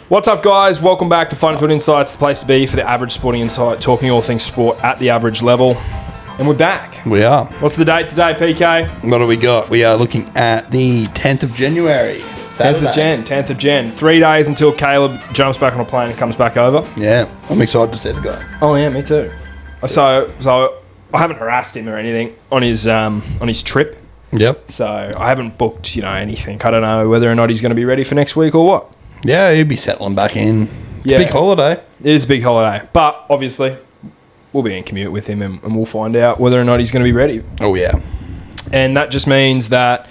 What's up, guys? Welcome back to Fun Foot Insights, the place to be for the average sporting insight, talking all things sport at the average level. And we're back. We are. What's the date today, PK? What do we got? We are looking at the 10th of January. Saturday. 10th of Jan. 3 days until Caleb jumps back on a plane and comes back over. Yeah, I'm excited to see the guy. Oh, yeah, me too. So I haven't harassed him or anything on his trip. Yep. So I haven't booked, anything. I don't know whether or not he's going to be ready for next week or what. Yeah, he'll be settling back in. Yeah. Big holiday. It is a big holiday. But obviously, we'll be in commute with him and we'll find out whether or not he's going to be ready. Oh, yeah. And that just means that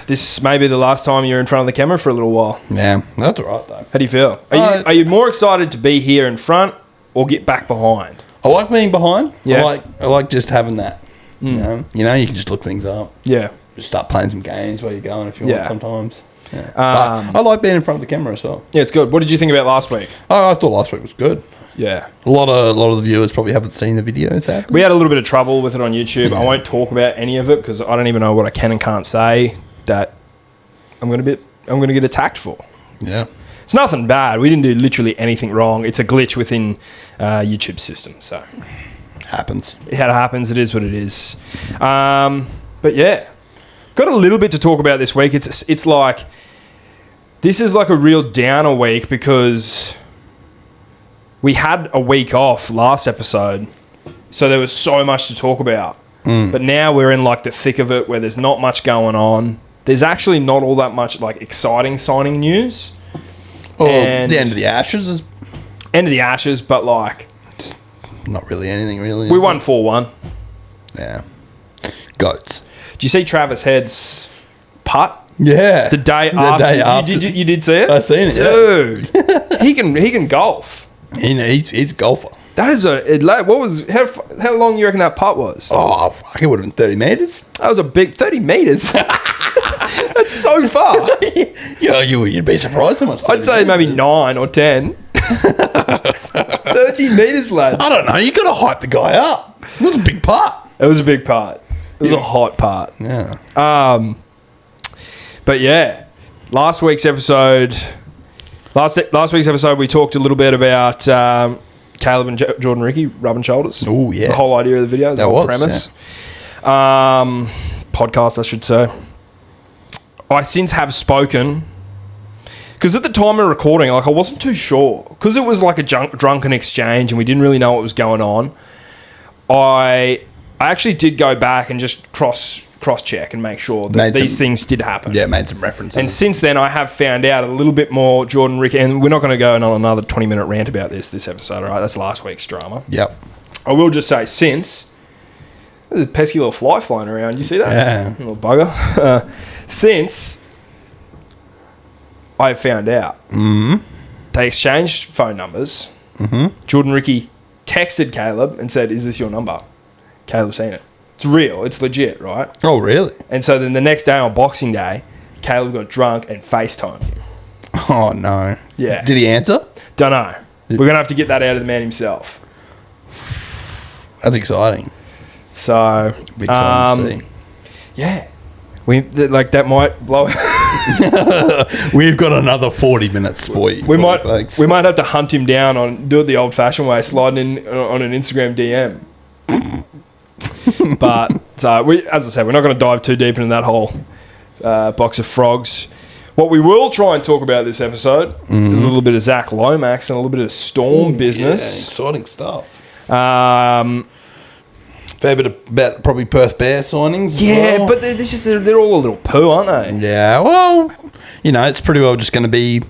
this may be the last time you're in front of the camera for a little while. Yeah, that's all right, though. How do you feel? Are you more excited to be here in front or get back behind? I like being behind. Yeah. I like just having that. You know, you can just look things up. Yeah. Just start playing some games where you're going if you want sometimes. Yeah. But I like being in front of the camera as well. Yeah, it's good. What did you think about last week? Oh, I thought last week was good. Yeah. A lot of the viewers probably haven't seen the videos. We had a little bit of trouble with it on YouTube. Yeah. I won't talk about any of it because I don't even know what I can and can't say that I'm going to get attacked for. Yeah. It's nothing bad. We didn't do literally anything wrong. It's a glitch within YouTube's system. So happens. It happens. It is what it is. But yeah, got a little bit to talk about this week. It's like this is like a real downer week because we had a week off last episode, so there was so much to talk about. But now we're in like the thick of it where there's not much going on. There's actually not all that much like exciting signing news. Well, the end of the Ashes is... End of the Ashes, but like... It's not really anything, really. We won 4-1. Yeah. Goats. Did you see Travis Head's putt? Yeah. The day after. You did see it? I seen it, dude. Yeah. he can golf. He's a golfer. That is how long you reckon that putt was? Oh, fuck, it would have been 30 metres. That was a big 30 metres. That's so far. Yeah, you'd be surprised how much. I'd say maybe 9 or 10. 30 metres, lad. I don't know. You got to hype the guy up. It was a big putt. It was a big putt. It was a hot putt. Yeah. But yeah, last week's episode, we talked a little bit about Caleb and Jordan Ricky rubbing shoulders. Oh, yeah. It's the whole idea of the video. That was, premise. Yeah. Podcast, I should say. I since have spoken, because at the time of recording, like I wasn't too sure, because it was like a drunken exchange and we didn't really know what was going on. I actually did go back and just cross-check and make sure that these things did happen. Yeah, made some references. And since then, I have found out a little bit more Jordan Ricky, and we're not going to go on another 20-minute rant about this episode, all right? That's last week's drama. Yep. I will just say, there's a pesky little fly flying around. You see that? Yeah. Little bugger. Since I found out, they exchanged phone numbers. Jordan Ricky texted Caleb and said, "Is this your number?" Caleb's seen it. It's real. It's legit, right? Oh, really? And so then the next day on Boxing Day, Caleb got drunk and FaceTimed him. Oh, no. Yeah. Did he answer? Don't know. We're going to have to get that out of the man himself. That's exciting. So, Big exciting to see. Yeah. That might blow. We've got another 40 minutes for you. We might have to hunt him down do it the old-fashioned way, sliding in on an Instagram DM. But as I said, we're not going to dive too deep into that whole box of frogs. What we will try and talk about this episode is a little bit of Zac Lomax and a little bit of Storm business. Yeah, exciting stuff. Fair bit about probably Perth Bear signings. Yeah, well. But they're all a little poo, aren't they? Yeah, well, it's pretty well just going to be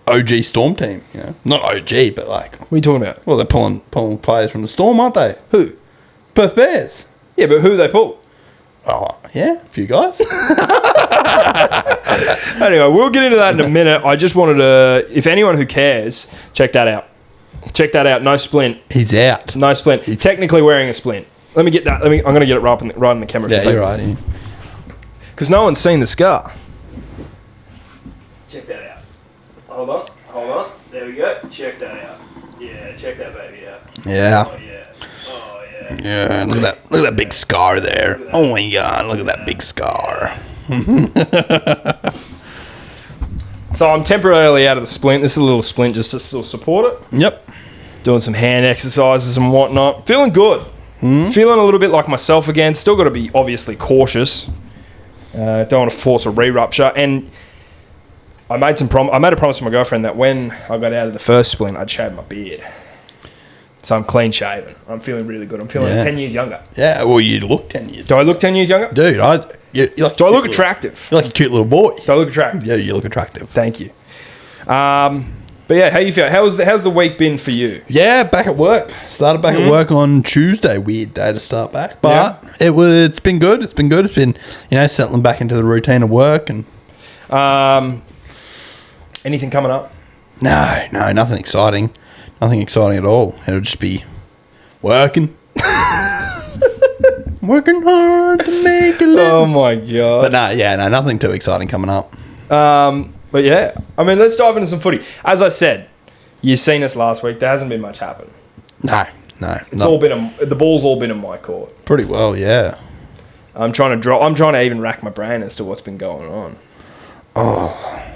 OG Storm team. Not OG, but like. What are you talking about? Well, they're pulling players from the Storm, aren't they? Who? Perth Bears. Yeah, but who do they pull? Oh, yeah, a few guys. Anyway, we'll get into that in a minute. I just wanted to, if anyone who cares, check that out. Check that out. No splint. He's out. No splint. He's technically wearing a splint. Let me get that. I'm going to get it right in the camera. Yeah, you're right. Because no one's seen the scar. Check that out. Hold on. There we go. Check that out. Yeah, check that baby out. Yeah. Oh, yeah. Yeah, look at that big scar there. Oh my God, look at that big scar. So I'm temporarily out of the splint. This is a little splint just to still support it. Yep. Doing some hand exercises and whatnot. Feeling good. Feeling a little bit like myself again. Still got to be obviously cautious. Don't want to force a re-rupture. And I made a promise to my girlfriend that when I got out of the first splint, I'd shave my beard. So I'm clean shaven. I'm feeling really good. I'm feeling 10 years younger. Yeah, well, you look 10 years. Do I look 10 years younger? Dude, you're like Do I look attractive? You're like a cute little boy. Do I look attractive? Yeah, you look attractive. Thank you. But yeah, how you feel? How's the week been for you? Yeah, back at work. Started back at work on Tuesday. Weird day to start back, but it's been good. It's been good. It's been settling back into the routine of work and. Anything coming up? No, nothing exciting. Nothing exciting at all. It'll just be working. Working hard to make a living. Oh my god! But nothing too exciting coming up. But yeah, I mean, let's dive into some footy. As I said, you've seen us last week. There hasn't been much happen. No. It's all been the ball's all been in my court. Pretty well, yeah. I'm trying to even rack my brain as to what's been going on. Oh.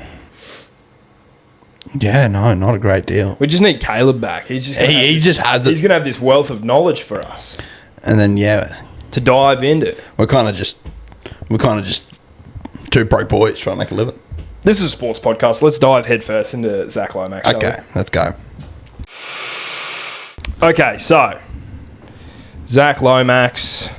Yeah, no, not a great deal. We just need Caleb back. He's just He's gonna have this wealth of knowledge for us. And then to dive into. We're kind of just two broke boys trying to make a living. This is a sports podcast. Let's dive headfirst into Zac Lomax. Okay, let's go. Okay, so Zac Lomax.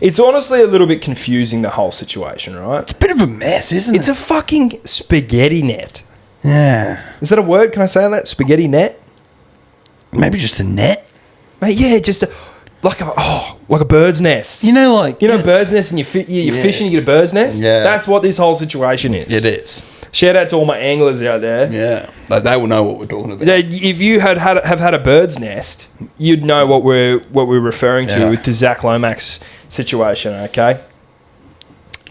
It's honestly a little bit confusing, the whole situation, right? It's a bit of a mess, isn't it? It's a fucking spaghetti net. Yeah. Is that a word? Can I say that? Spaghetti net? Maybe just a net? Mate, yeah, just like a bird's nest. Bird's nest and you fish and you get a bird's nest? Yeah. That's what this whole situation is. It is. Shout out to all my anglers out there. Yeah. They will know what we're talking about. If you have had a bird's nest, you'd know what we're referring to with the Zac Lomax situation, okay?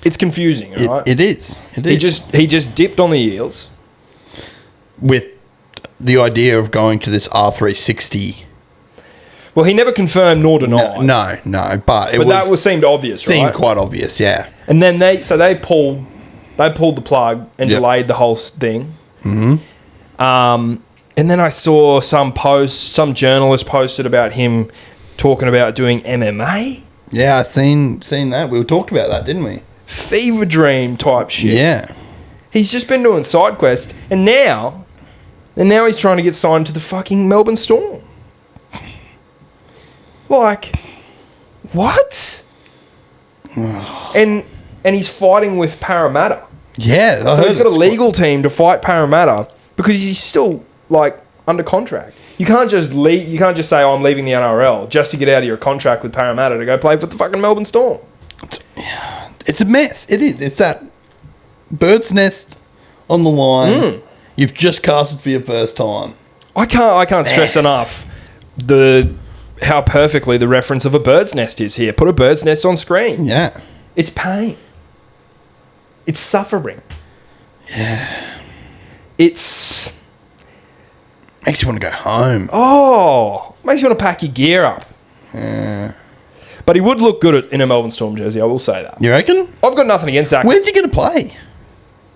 It's confusing, right? It is. He just dipped on the eels. With the idea of going to this R360. Well, he never confirmed nor denied. No, but that seemed obvious, right? Seemed quite obvious, yeah. And then they pulled the plug and delayed the whole thing. Mm-hmm. And then I saw some journalist posted about him talking about doing MMA. Yeah, I seen that. We talked about that, didn't we? Fever dream type shit. Yeah. He's just been doing side quests, and now he's trying to get signed to the fucking Melbourne Storm. Like, what? and he's fighting with Parramatta. Yeah. So he's got a legal team to fight Parramatta because he's still, like, under contract. You can't just leave. You can't just say, I'm leaving the NRL just to get out of your contract with Parramatta to go play for the fucking Melbourne Storm. It's a mess. It is. It's that bird's nest on the line. You've just casted for your first time. I can't stress enough how perfectly the reference of a bird's nest is here. Put a bird's nest on screen. Yeah. It's pain. It's suffering. Yeah. It's... Makes you want to go home. Oh, makes you want to pack your gear up. Yeah. But he would look good in a Melbourne Storm jersey, I will say that. You reckon? I've got nothing against that. Where's he going to play?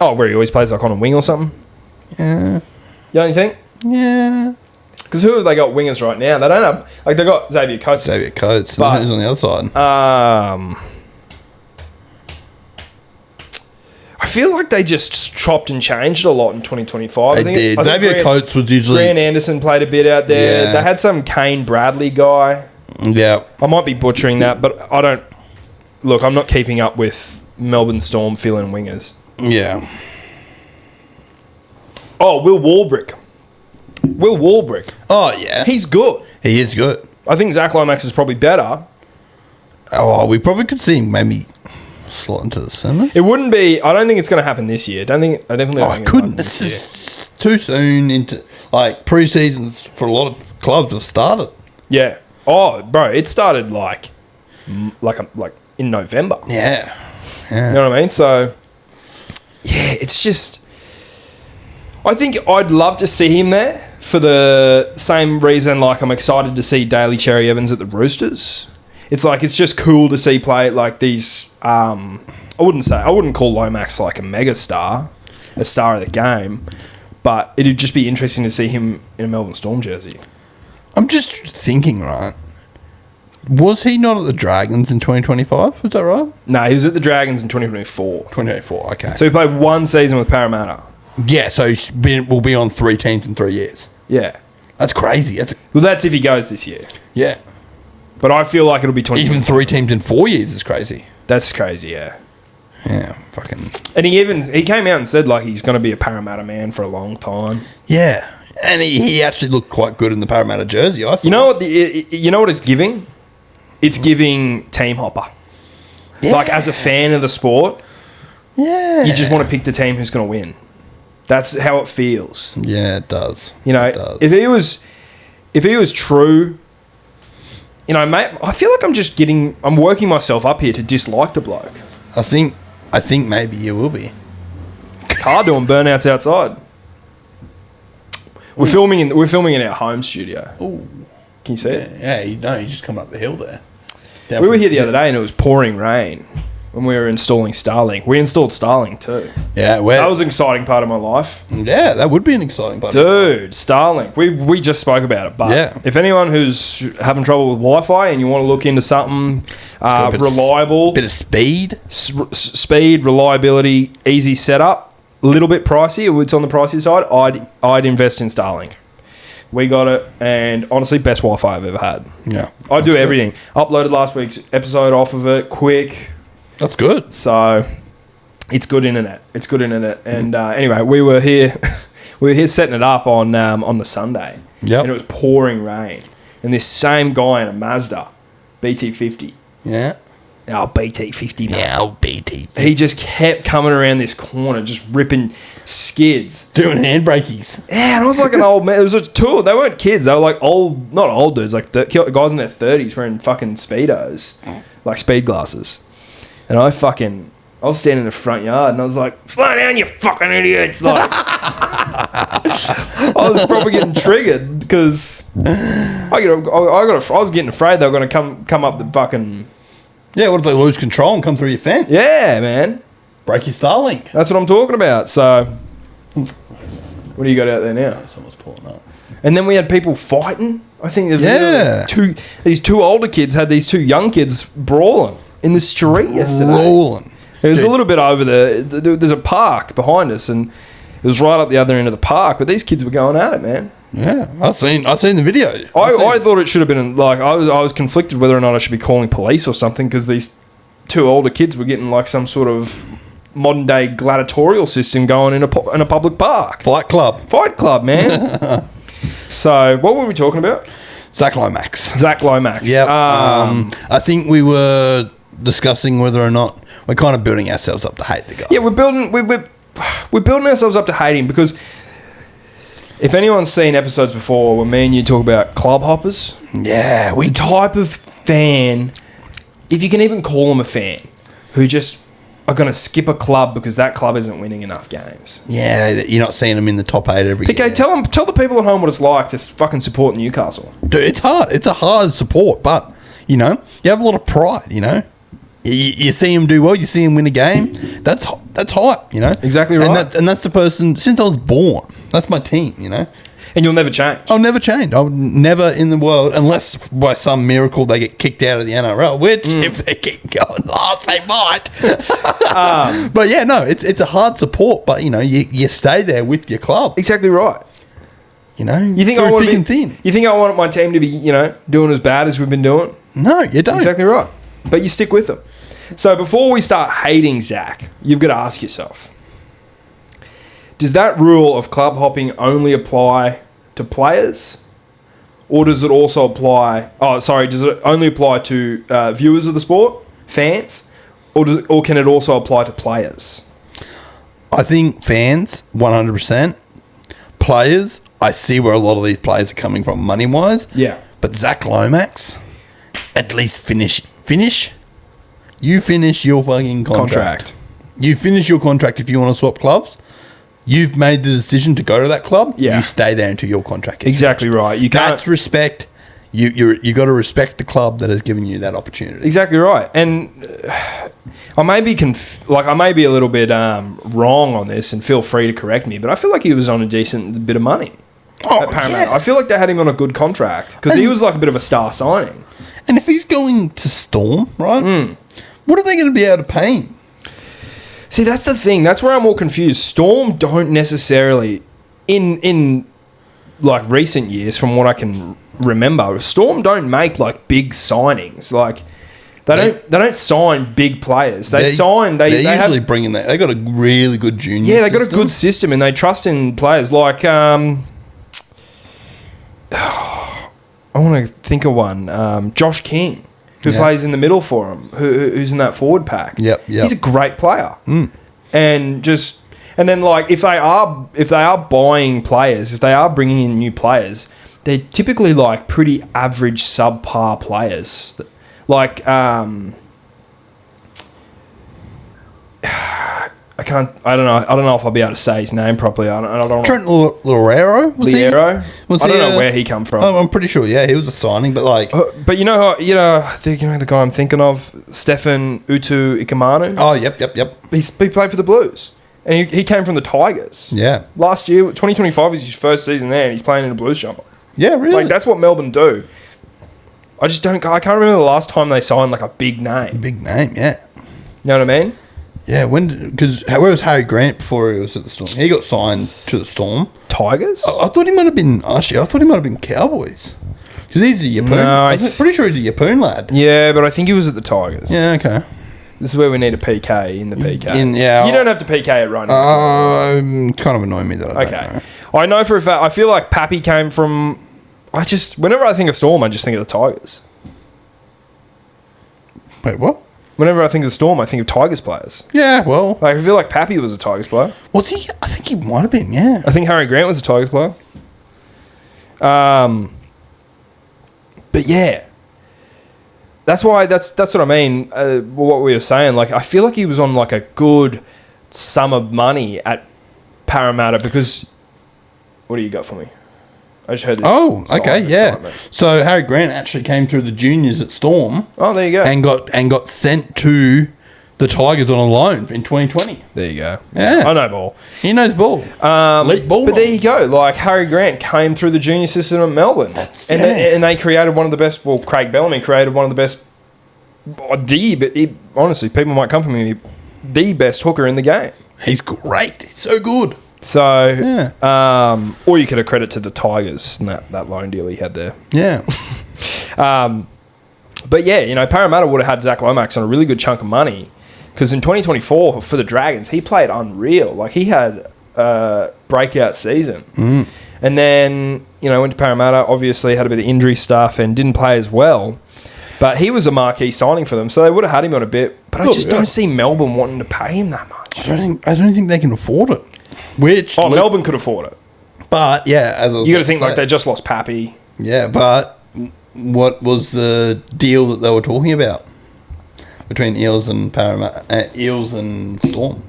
Oh, where he always plays, like on a wing or something? Yeah. You don't think? Yeah. Because who have they got wingers right now? They don't have... Like, they got Xavier Coates. But who's on the other side? I feel like they just chopped and changed a lot in 2025. They did. Xavier Coates was usually... Grant Anderson played a bit out there. Yeah. They had some Kane Bradley guy. Yeah. I might be butchering that, but I don't... Look, I'm not keeping up with Melbourne Storm fill-in wingers. Yeah. Oh, Will Warbrick. Oh, yeah. He's good. He is good. I think Zac Lomax is probably better. Oh, we probably could see him maybe slot into the centre. It wouldn't be... I don't think it's going to happen this year. I definitely don't think I couldn't. It's just too soon into... Like, pre-seasons for a lot of clubs have started. Yeah. Oh, bro, it started like in November. Yeah. You know what I mean? So, yeah, it's just... I think I'd love to see him there for the same reason like I'm excited to see Daly Cherry Evans at the Roosters. It's like, it's just cool to see play like these I wouldn't call Lomax like a mega star, a star of the game, but it'd just be interesting to see him in a Melbourne Storm jersey. I'm just thinking, right? Was he not at the Dragons in 2025? Was that right? No, he was at the Dragons in 2024. 2024, okay. So he played one season with Parramatta. Yeah, so we'll be on 3 teams in 3 years. Yeah. That's crazy. Well, that's if he goes this year. Yeah. But I feel like it'll be 20. Even 3 teams in 4 years is crazy. That's crazy, yeah. Yeah, fucking. And he came out and said like he's going to be a Parramatta man for a long time. Yeah, and he actually looked quite good in the Parramatta jersey, I thought. You know what? You know what it's giving? It's giving team hopper. Yeah. Like as a fan of the sport, Yeah. you just want to pick the team who's going to win. That's how it feels. Yeah, it does. You know, It does. if he was true, you know, mate, I feel like I'm working myself up here to dislike the bloke. I think maybe you will be. It's hard doing burnouts outside. We're filming in our home studio. Ooh. Can you see it? Yeah, you just come up the hill there. We were here the other day and it was pouring rain when we were installing Starlink. We installed Starlink too. Yeah, That was an exciting part of my life. yeah, that would be an exciting part. Dude, Starlink. We just spoke about it. But Yeah. if anyone who's having trouble with Wi-Fi and you want to look into something got a bit reliable, bit of speed. speed, reliability, easy setup, a little bit pricey, it's on the pricey side, I'd invest in Starlink. We got it, and honestly, best Wi-Fi I've ever had. Yeah. I do everything. Uploaded last week's episode off of it, quick. That's good. So, it's good internet. And anyway, we were here setting it up on the Sunday. Yep. And it was pouring rain. And this same guy in a Mazda, BT50. Yeah. Oh, BT50 now. Now BT. He just kept coming around this corner, just ripping skids. Doing handbrakies. Yeah, and I was like an old man. It was a tour. They weren't kids. They were like not old dudes, like guys in their 30s wearing fucking Speedos, like speed glasses. And I was standing in the front yard and I was like, slow down, you fucking idiots. Like, I was probably getting triggered because I was getting afraid they were going to come up the fucking... Yeah, what if they lose control and come through your fence? Yeah, man. Break your Starlink. That's what I'm talking about. So, what do you got out there now? Someone's pulling up. And then we had people fighting. I think these two older kids had these 2 young kids brawling in the street yesterday. Rolling. It was a little bit over there's a park behind us, and it was right up the other end of the park. But these kids were going at it, man. Yeah, I've seen the video. I thought it should have been like I was conflicted whether or not I should be calling police or something because these 2 older kids were getting like some sort of modern day gladiatorial system going in a public park. Fight Club, man. So what were we talking about? Zac Lomax. Yeah. I think we were discussing whether or not we're kind of building ourselves up to hate the guy. Yeah, we're building ourselves up to hate him because if anyone's seen episodes before where me and you talk about club hoppers, yeah, the type of fan, if you can even call them a fan, who just are going to skip a club because that club isn't winning enough games. Yeah, you're not seeing them in the top 8 every year. Okay, tell the people at home what it's like to fucking support Newcastle. Dude, it's hard. It's a hard support, but, you know, you have a lot of pride, you know. You see him do well, you see him win a game. That's hype, you know. Exactly right. And that's the person, since I was born, that's my team, you know. And you'll never change. I'll never change. I'll never in the world, unless by some miracle they get kicked out of the NRL, which if they keep going last, they might. But yeah, no, it's a hard support, but you know, you stay there with your club. Exactly right. You know, you think I want thick and thin. You think I want my team to be, you know, doing as bad as we've been doing? No, you don't. Exactly right. But you stick with them. So before we start hating Zac, you've got to ask yourself, does that rule of club hopping only apply to players? Or does it also apply... does it only apply to viewers of the sport? Fans? Or can it also apply to players? I think fans, 100%. Players, I see where a lot of these players are coming from money-wise. Yeah. But Zac Lomax, at least finish. You finish your fucking contract. You finish your contract if you want to swap clubs. You've made the decision to go to that club. Yeah. You stay there until your contract gets exactly finished. Right. You can't. That's respect. You got to respect the club that has given you that opportunity. Exactly right. And I may be I may be a little bit wrong on this, and feel free to correct me, but I feel like he was on a decent bit of money at Parramatta. Yeah. I feel like they had him on a good contract because he was like a bit of a star signing. And if he's going to Storm, right, what are they going to be able to pay him? See, that's the thing. That's where I'm all confused. Storm don't necessarily, in like recent years, from what I can remember, Storm don't make like big signings. Like they don't sign big players. They usually bring in that. They got a really good junior. Yeah, they got a good system, and they trust in players like I want to think of one. Josh King, who plays in the middle for him, who's in that forward pack. Yep. He's a great player. And then like if they are buying players, if they are bringing in new players, they're typically like pretty average subpar players. Like I don't know if I'll be able to say his name properly. I don't Trent Loiero? I don't know where he come from. I'm pretty sure. Yeah, he was a signing, but like, but the guy I'm thinking of, Stefan Utu Ikamanu. Oh, yep. He played for the Blues, and he came from the Tigers. Yeah, last year, 2025 is his first season there, and he's playing in a Blues jumper. Yeah, really. Like that's what Melbourne do. I can't remember the last time they signed like a big name. Yeah. You know what I mean? Yeah, because where was Harry Grant before he was at the Storm? He got signed to the Storm. Tigers? I thought he might have been Cowboys. Because he's a Yeppoon. No, I'm pretty sure he's a Yeppoon lad. Yeah, but I think he was at the Tigers. Yeah, okay. This is where we need a PK in the PK. You don't have to PK it right now. Kind of annoying me that I don't know. I know for a fact, I feel like Pappy came from... whenever I think of Storm, I just think of the Tigers. Wait, what? Whenever I think of the Storm, I think of Tigers players. Yeah, well... Like, I feel like Pappy was a Tigers player. Was he? I think he might have been, yeah. I think Harry Grant was a Tigers player. But yeah. That's what I mean, what we were saying. Like, I feel like he was on, like, a good sum of money at Parramatta because... What do you got for me? I just heard this. Oh, okay, yeah. So Harry Grant actually came through the juniors at Storm. Oh, there you go. And got sent to the Tigers on a loan in 2020. There you go. Yeah. I know ball. He knows ball. Elite ball. But there you go. Like, Harry Grant came through the junior system at Melbourne. And they created one of the best... Well, Craig Bellamy created one of the best... honestly, people might come from me. The best hooker in the game. He's great. He's so good. So, or you could accredit to the Tigers and that loan deal he had there. Yeah. But yeah, Parramatta would have had Zac Lomax on a really good chunk of money because in 2024 for the Dragons, he played unreal. Like he had a breakout season. And then, went to Parramatta, obviously had a bit of injury stuff and didn't play as well. But he was a marquee signing for them, so they would have had him on a bit. But I just don't see Melbourne wanting to pay him that much. I don't think they can afford it. Melbourne could afford it. But, yeah. You got to think like they just lost Pappy. Yeah, but what was the deal that they were talking about between Eels and Storm?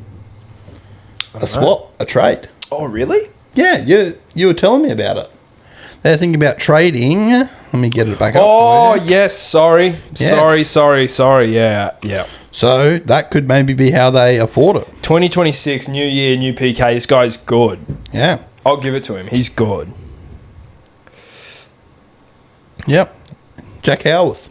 A swap, a trade. Oh, really? Yeah, you were telling me about it. They're thinking about trading. Let me get it back up. Oh, yes. Sorry. Yeah. So that could maybe be how they afford it. 2026, new year, new PK. This guy's good. Yeah. I'll give it to him. He's good. Yep. Jack Howarth.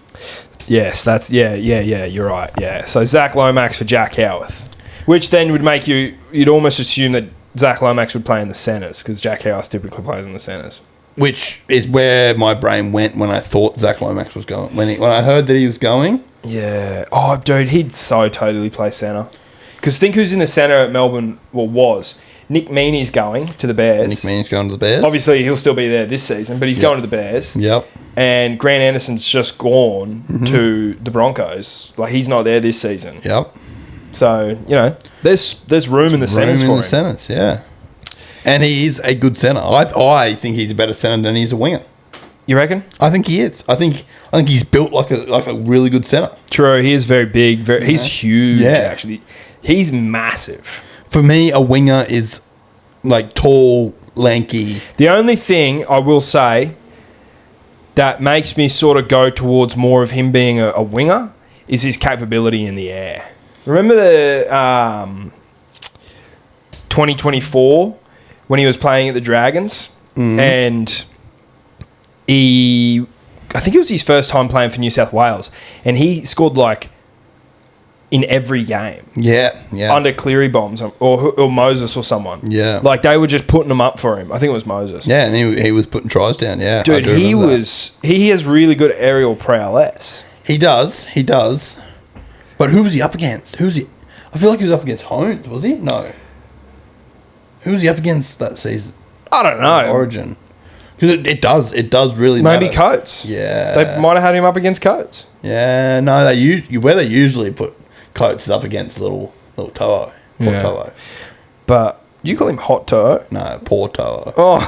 Yes, that's... Yeah, you're right. Yeah. So Zac Lomax for Jack Howarth. Which then would make you'd almost assume that Zac Lomax would play in the centres because Jack Howarth typically plays in the centres. Which is where my brain went when I thought Zac Lomax was going. When I heard that he was going... Yeah. Oh, dude, he'd so totally play centre. Because think who's in the centre at Melbourne, was. Nick Meaney's going to the Bears. Nick Meaney's going to the Bears. Obviously, he'll still be there this season, but he's going to the Bears. Yep. And Grant Anderson's just gone to the Broncos. Like, he's not there this season. Yep. So, there's room in the centres for him. Centres, yeah. And he is a good centre. I think he's a better centre than he's a winger. You reckon? I think he is. I think he's built like a really good centre. True. He is very big. He's huge. Yeah. Actually, he's massive. For me, a winger is like tall, lanky. The only thing I will say that makes me sort of go towards more of him being a winger is his capability in the air. Remember the 2024 when he was playing at the Dragons, and I think it was his first time playing for New South Wales, and he scored like in every game. Yeah. Under Cleary bombs or Moses or someone. Yeah. Like they were just putting them up for him. I think it was Moses. Yeah, and he was putting tries down. Yeah, dude, he has really good aerial prowess. He does. But who was he up against? I feel like he was up against Holmes, was he? No. Who was he up against that season? I don't know. Origin. Because it does really maybe matter. Coates. Yeah. They might have had him up against Coates. Yeah, no, where they usually put Coates is up against little To'o. Yeah. To'o. But you call him Hot To'o? No, poor To'o. Oh.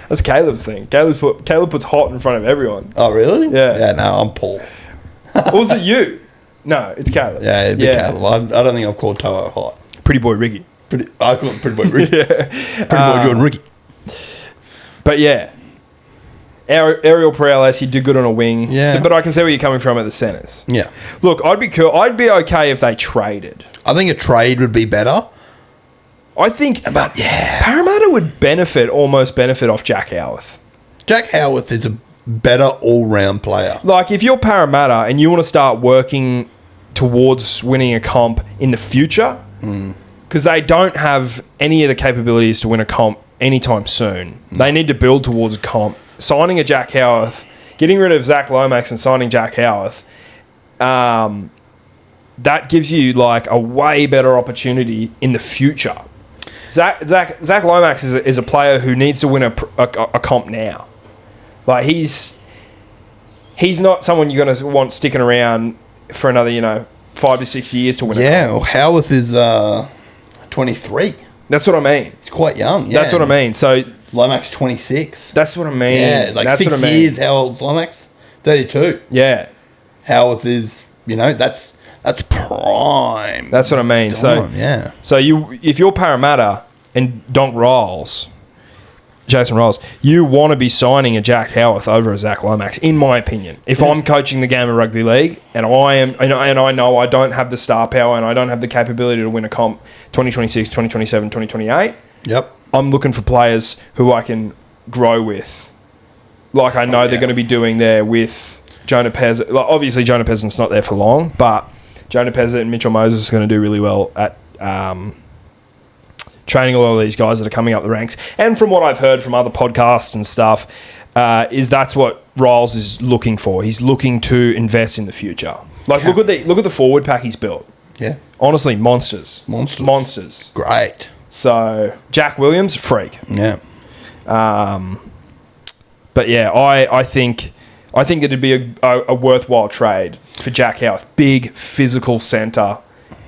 That's Caleb's thing. Caleb puts hot in front of everyone. Oh, really? Yeah. Yeah, no, I'm Paul. Or was it you? No, it's Caleb. Yeah, Caleb. I don't think I've called To'o hot. Pretty boy Ricky. I call him Pretty Boy Ricky. Pretty Boy Jordan Ricky. But yeah, aerial prowess, he did good on a wing. Yeah. But I can see where you're coming from at the centres. Yeah. Look, I'd be okay if they traded. I think a trade would be better. I think But yeah. Parramatta would almost benefit off Jack Howarth. Jack Howarth is a better all-round player. Like, if you're Parramatta and you want to start working towards winning a comp in the future, because they don't have any of the capabilities to win a comp anytime soon. They need to build towards a comp. Signing a Jack Howarth, getting rid of Zac Lomax and signing Jack Howarth, that gives you like a way better opportunity in the future. Zac Lomax is a player who needs to win a comp now. Like he's not someone you're going to want sticking around for another 5 to 6 years to win. Yeah, well, Howarth is 23. That's what I mean. He's quite young. Yeah. That's what I mean. So Lomax 26. that's what I mean. Yeah, like that's 6 what I mean. years. How old's Lomax? 32. Yeah, Howarth is, that's prime. that's what I mean. Time, yeah. So if you're Parramatta and Jason Rolls, you want to be signing a Jack Howarth over a Zac Lomax, in my opinion. If I'm coaching the game of rugby league and I know I don't have the star power and I don't have the capability to win a comp 2026, 2027, 2028, Yep. I'm looking for players who I can grow with. Like I know they're going to be doing there with Jonah Pezzett. Like obviously Jonah Pezzett's not there for long, but Jonah Pezzett and Mitchell Moses are going to do really well at training all of these guys that are coming up the ranks. And from what I've heard from other podcasts and stuff, is that's what Riles is looking for. He's looking to invest in the future. Like look at the forward pack he's built. Yeah. Honestly, monsters. Great. So Jack Williams, freak. Yeah. But yeah, I think it'd be a worthwhile trade for Jack Howarth. Big physical centre.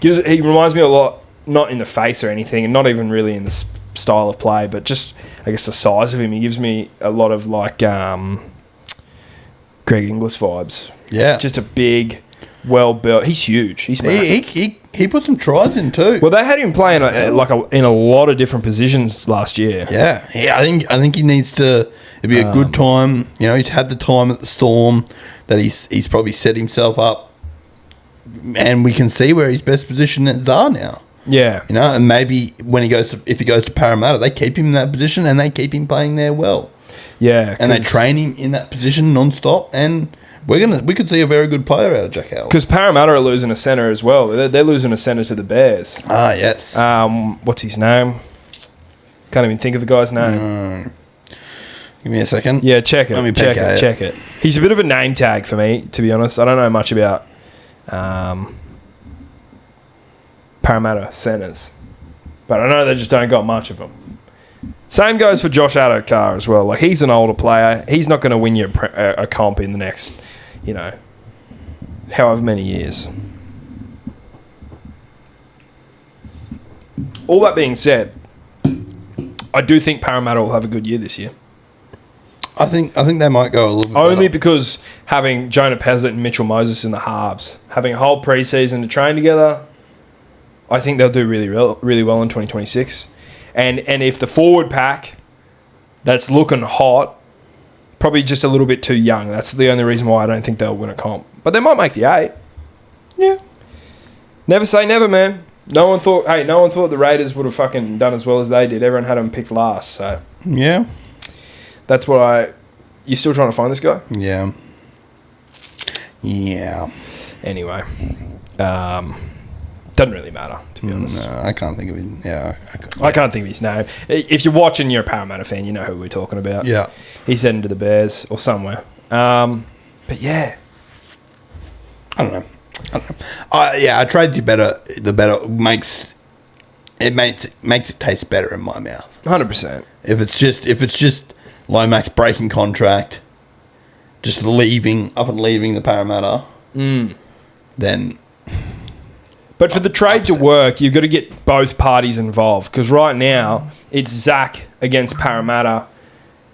He reminds me a lot, not in the face or anything, and not even really in the style of play, but just I guess the size of him. He gives me a lot of like Greg Inglis vibes. Yeah. Just a big, well built. He's huge. He's massive. He put some tries in too. Well, they had him playing in a lot of different positions last year. Yeah. I think he needs to. It'd be a good time. He's had the time at the Storm that he's probably set himself up, and we can see where his best positions are now. Yeah. And maybe if he goes to Parramatta, they keep him in that position and they keep him playing there well. Yeah. And they train him in that position non-stop, and we could see a very good player out of Jack Howarth. Because Parramatta are losing a centre as well. They're losing a centre to the Bears. Ah, yes. What's his name? Can't even think of the guy's name. Give me a second. Yeah, check it. Let me check it. He's a bit of a name tag for me, to be honest. I don't know much about Parramatta centres, but I know they just don't got much of them. Same goes for Josh Adokar as well. Like, he's an older player. He's not going to win you a comp in the next, however many years. All that being said, I do think Parramatta will have a good year this year. I think they might go a little bit Only better. because having Jonah Pezzett and Mitchell Moses in the halves, having a whole preseason to train together, I think they'll do really well in 2026. And if the forward pack that's looking hot, probably just a little bit too young. That's the only reason why I don't think they'll win a comp. But they might make the 8. Yeah. Never say never, man. No one thought the Raiders would have fucking done as well as they did. Everyone had them picked last, so Yeah. that's what You still trying to find this guy? Yeah. Yeah. Anyway, doesn't really matter, to be honest. No, I can't think of it. Yeah. I can't think of his name. If you're watching, you're a Parramatta fan, you know who we're talking about. Yeah. He's heading to the Bears or somewhere. But yeah. I don't know. I trade you better. The better makes it taste better in my mouth. 100%. If it's just Lomax breaking contract, just leaving the Parramatta, then. But for the trade to work, you've got to get both parties involved. Because right now, it's Zac against Parramatta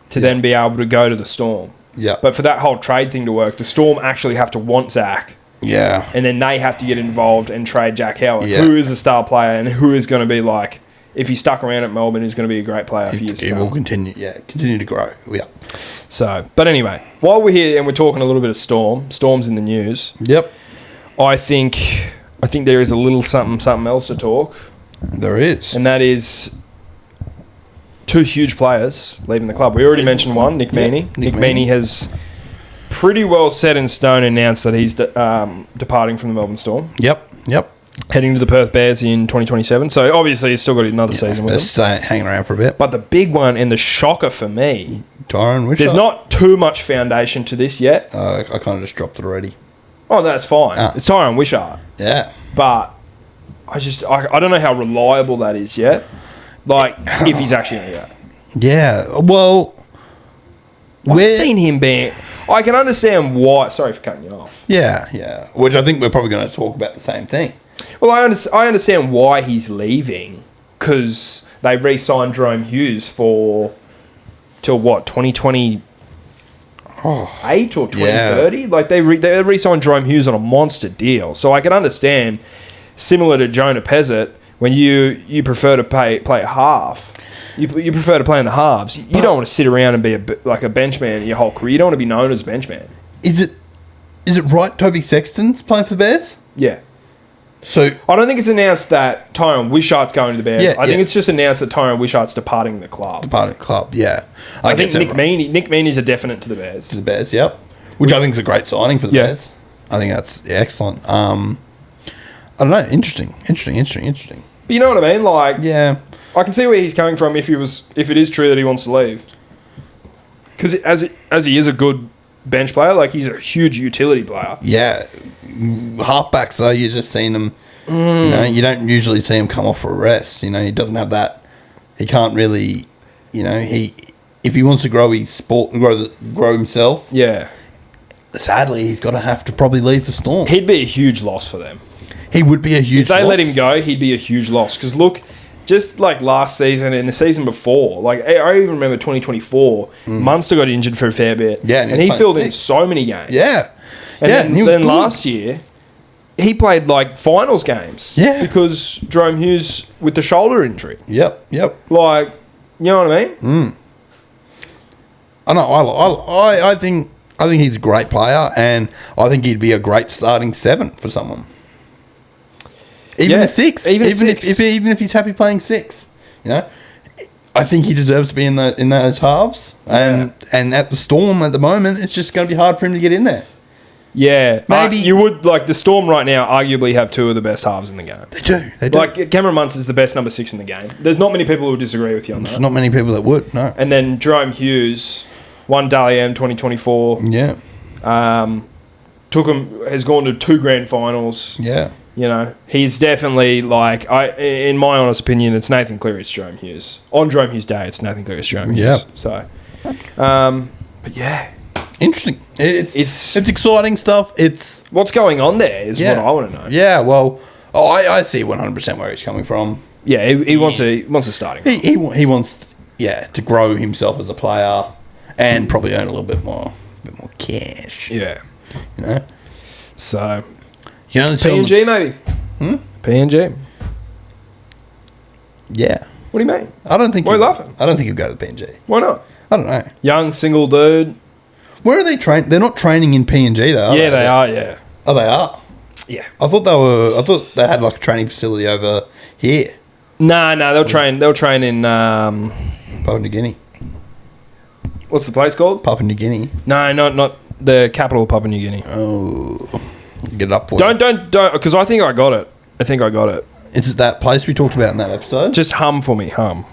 to then be able to go to the Storm. Yeah. But for that whole trade thing to work, the Storm actually have to want Zac. Yeah. And then they have to get involved and trade Jack Howarth, Yeah. who is a star player and who is going to be like, if he stuck around at Melbourne, he's going to be a great player for years to He come. will continue to grow. Yeah. So, but anyway, while we're here and we're talking a little bit of Storm's in the news. Yep. I think there is a little something else to talk. There is. And that is two huge players leaving the club. We already mentioned one, Nick Meaney. Nick Meaney has pretty well set in stone announced that he's departing from the Melbourne Storm. Yep. Heading to the Perth Bears in 2027. So obviously he's still got another season with them. Hanging around for a bit. But the big one and the shocker for me, Tyran Wishart. there's not too much foundation to this yet. I kind of just dropped it already. Oh, that's fine. It's Tyran Wishart. Yeah. But I don't know how reliable that is yet. Like, if he's actually going to go. Yeah. Well, I've seen him being... I can understand why... Sorry for cutting you off. Yeah. Which I think we're probably going to talk about the same thing. Well, I understand why he's leaving, because they re-signed Jerome Hughes till what, 2028 or 2030? Yeah. Like, they re-signed Jerome Hughes on a monster deal. So I can understand, similar to Jonah Pezzett, when you prefer to play half... You prefer to play in the halves. You don't want to sit around and be a benchman your whole career. You don't want to be known as a benchman. Is it right Toby Sexton's playing for the Bears? Yeah. So I don't think it's announced that Tyran Wishart's going to the Bears. I think it's just announced that Tyran Wishart's departing the club. Yeah. I think Nick Meaney's a definite to the Bears. To the Bears, yep. Which I think is a great signing for the Bears. I think that's excellent. I don't know. Interesting. But you know what I mean? Like, yeah. I can see where he's coming from if it is true that he wants to leave. Because as he is a good bench player, like he's a huge utility player. Yeah. Halfbacks though, you've just seen them, you don't usually see him come off for a rest. He doesn't have that. He can't really, if he wants to grow his sport, grow himself. Yeah. Sadly, he's got to have to probably leave the Storm. He'd be a huge loss for them. He would be a huge loss. If they let him go, he'd be a huge loss. Because look, just like last season and the season before, like I even remember 2024, Munster got injured for a fair bit. Yeah, and he filled in so many games. Yeah. And then last year, he played like finals games. Yeah. Because Jerome Hughes with the shoulder injury. Yep. Like, you know what I mean? I know. I think he's a great player, and I think he'd be a great starting 7 for someone. Even a 6. Even if he's happy playing 6, I think he deserves to be in those halves. And at the Storm at the moment, it's just going to be hard for him to get in there. Yeah, maybe you would like the Storm right now. Arguably, have 2 of the best halves in the game. They do. Like Cameron Munster's the best number 6 in the game. There's not many people who would disagree with you on that. There's not many people that would. No. And then Jerome Hughes, won Dally M 2024. Yeah. Has gone to 2 grand finals. Yeah. He's definitely like in my honest opinion, it's Nathan Cleary's Jerome Hughes. On Jerome Hughes' day, it's Nathan Cleary's Jerome Hughes. Yeah. So, but yeah. Interesting. It's exciting stuff. It's what's going on there is what I want to know. Yeah, well, I see 100% where he's coming from. Yeah, he wants a starting. He wants to grow himself as a player and probably earn a little bit more cash. Yeah, So, PNG maybe. PNG. Yeah. What do you mean? I don't think. Why are you laughing? I don't think he'll go to the PNG. Why not? I don't know. Young single dude. Where are they training? They're not training in PNG though. Yeah, they are. Yeah. Oh, they are. Yeah. I thought they had like a training facility over here. No, they'll train in Papua New Guinea. what's the place called? Papua New Guinea. No, not the capital of Papua New Guinea. Oh, get it up for Don't, because I think I got it. Is it that place we talked about in that episode? Just hum for me, hum.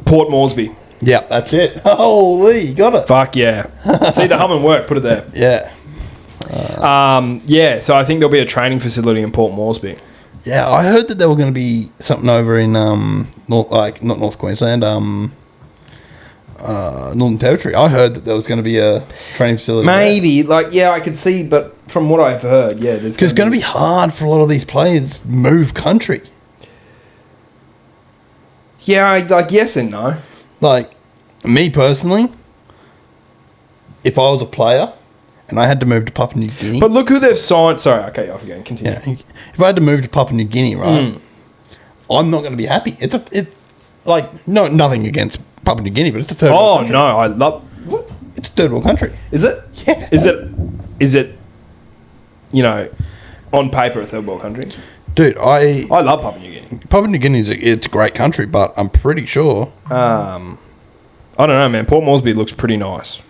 Port Moresby. Yeah, that's it. Holy, you got it. Fuck yeah. See the hum and work, put it there. Yeah. Yeah, so I think there'll be a training facility in Port Moresby. Yeah, I heard that there were going to be something over in not North Queensland, Northern Territory. I heard that there was going to be a training facility. Maybe, I could see, but from what I've heard, yeah, there's because it's going to be hard for a lot of these players to move country. Yeah, yes and no. Like me personally, if I was a player and I had to move to Papua New Guinea, But look who they've signed. Sorry, okay, off again. Continue. yeah, if I had to move to Papua New Guinea, right, I'm not going to be happy. Nothing against Papua New Guinea, but it's a third world country. No, I love. What It's a third world country. is it? Yeah. Is it? On paper, a third world country. Dude, I love Papua New Guinea. Papua New Guinea it's a great country, but I'm pretty sure. I don't know, man. Port Moresby looks pretty nice.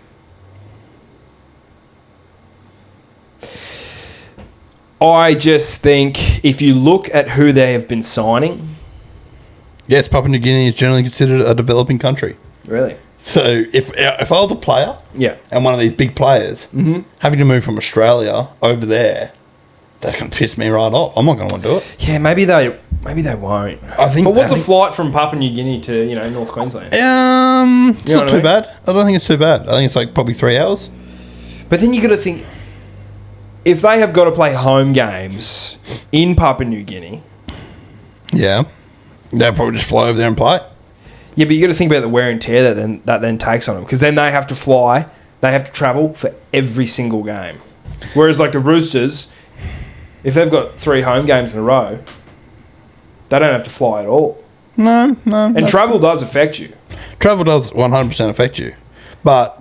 I just think if you look at who they have been signing, Yes, Papua New Guinea is generally considered a developing country. really, So if I was a player, yeah, and one of these big players having to move from Australia over there, that's going to piss me right off. I'm not going to want to do it. yeah, maybe they won't. I think. But what's a flight from Papua New Guinea to North Queensland? It's You know not what I too mean? bad. I don't think it's too bad. I think it's like probably 3 hours. But then you got to think, if they have got to play home games in Papua New Guinea, Yeah, they'll probably just fly over there and play. yeah, but you got to think about the wear and tear that then takes on them, because then they have to fly, they have to travel for every single game. Whereas like the Roosters, if they've got 3 home games in a row, they don't have to fly at all. No. And travel does affect you. Travel does 100% affect you, but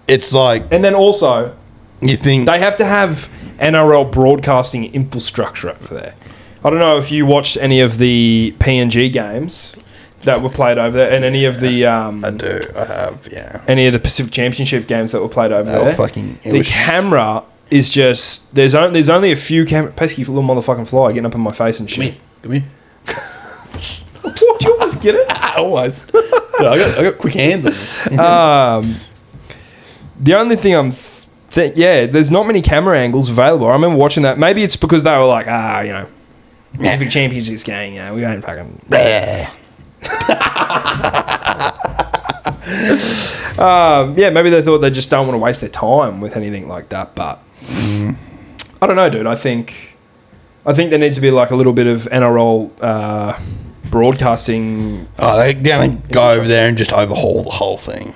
it's like And then also, you think. they have to have NRL broadcasting infrastructure over there. I don't know if you watched any of the PNG games that were played over there, and any of the I do. I have. Yeah. any of the Pacific Championship games that were played over Oh, there. fucking. It The was, camera is just there's only a few pesky little motherfucking fly getting up in my face and shit. Come here. What, do you always get it? Almost. I got quick hands on you. The only thing there's not many camera angles available. I remember watching that. Maybe it's because they were like, Pacific Championships game, we ain't fucking. Maybe they thought they just don't want to waste their time with anything like that. But I don't know, dude. I think there needs to be like a little bit of NRL broadcasting. Oh, they're going to go over there and just overhaul the whole thing.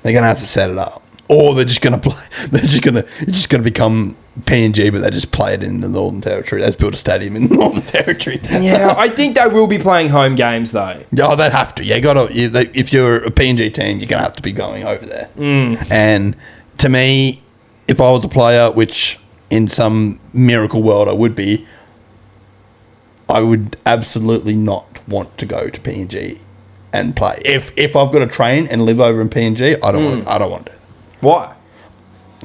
They're going to have to set it up. Or they're just going to play. It's just going to become PNG, but they just play it in the Northern Territory. Let's build a stadium in the Northern Territory. Yeah, I think they will be playing home games though. Oh, they'd have to. Yeah, if you're a PNG team, you're going to have to be going over there. And to me, if I was a player, which in some miracle world I would be, I would absolutely not want to go to PNG and play. If I've got to train and live over in PNG, I don't want to do that. Why?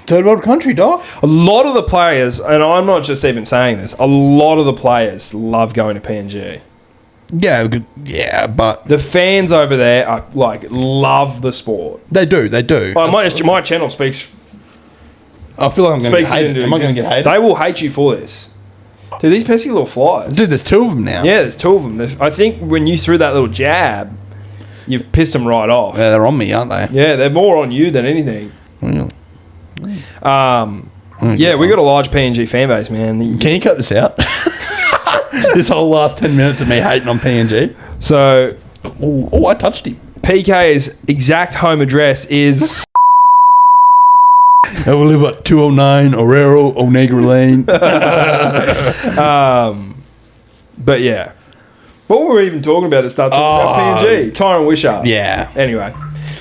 Third world country, dog. A lot of the players, and I'm not just even saying this, a lot of the players love going to PNG. Yeah, but The fans over there are love the sport. they do. My channel speaks I feel like I'm going to speaks get it hated. into Am I going to existence. get hated? They will hate you for this. Dude, these pesky little flies. Dude, there's 2 of them now. Yeah, there's 2 of them. I think when you threw that little jab, you've pissed them right off. Yeah, they're on me, aren't they? Yeah, they're more on you than anything. Well, Yeah, we got a large PNG fan base, man. can you cut this out? This whole last 10 minutes of me hating on PNG. So, Oh, I touched him. PK's exact home address is And we'll live at 209 Orero, Onegra Lane. But yeah. What were we even talking about at the start? About PNG. Tyran Wishart. Yeah. Anyway.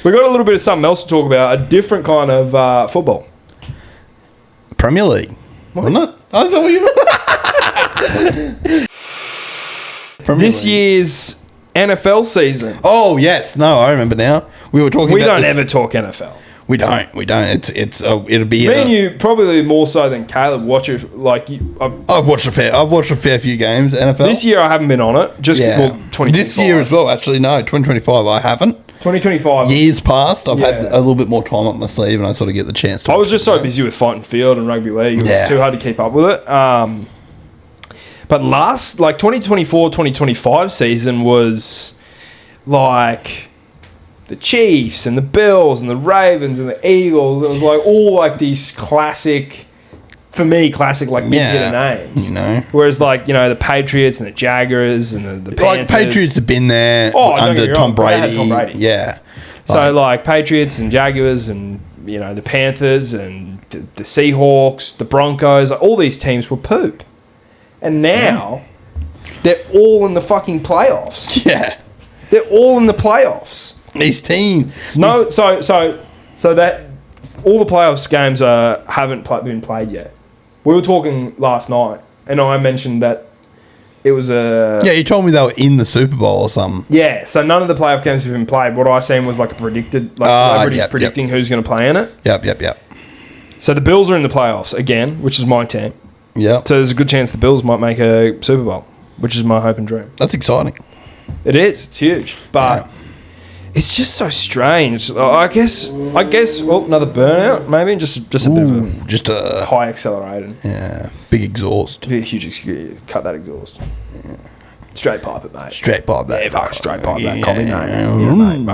We got a little bit of something else to talk about. A different kind of football. Premier League. Wasn't it? I thought you This year's NFL season. Oh, yes. No, I remember now. We were talking We about don't this. ever talk NFL. We don't. It'll be. Me and you probably more so than Caleb watch it. Like I've watched a fair few games NFL. this year I haven't been on it. Just 2025. This year as well. Actually, no, 2025 I haven't. 2025. Years past, I've had a little bit more time up my sleeve, and I sort of get the chance to. I was just so busy with Fighting Field and Rugby League. It was too hard to keep up with it. But last 2024-2025 season was like the Chiefs and the Bills and the Ravens and the Eagles. It was like all like these classic, for me, like mid-hitter names. You know. Whereas the Patriots and the Jaguars and the Panthers. Like Patriots have been there under Tom Brady. They had Tom Brady. Yeah. So like Patriots and Jaguars and the Panthers and the Seahawks, the Broncos, all these teams were poop. And now they're all in the fucking playoffs. Yeah. They're all in the playoffs. These teams. No, so that all the playoffs games haven't been played yet. We were talking last night, and I mentioned that it was a... Yeah, you told me they were in the Super Bowl or something. Yeah, so none of the playoff games have been played. What I seen was like a predicted... celebrities predicting who's going to play in it. Yep. So the Bills are in the playoffs again, which is my team. Yeah. So there's a good chance the Bills might make a Super Bowl, which is my hope and dream. That's exciting. It is. It's huge. But it's just so strange. I guess. Well, another burnout, maybe. Just a bit of Just a... high accelerated. Yeah. Big exhaust. Be a huge cut that exhaust. Yeah. Straight pipe it, mate. Straight pipe that. Yeah, fuck, straight pipe that. Call me name. Yeah, mate.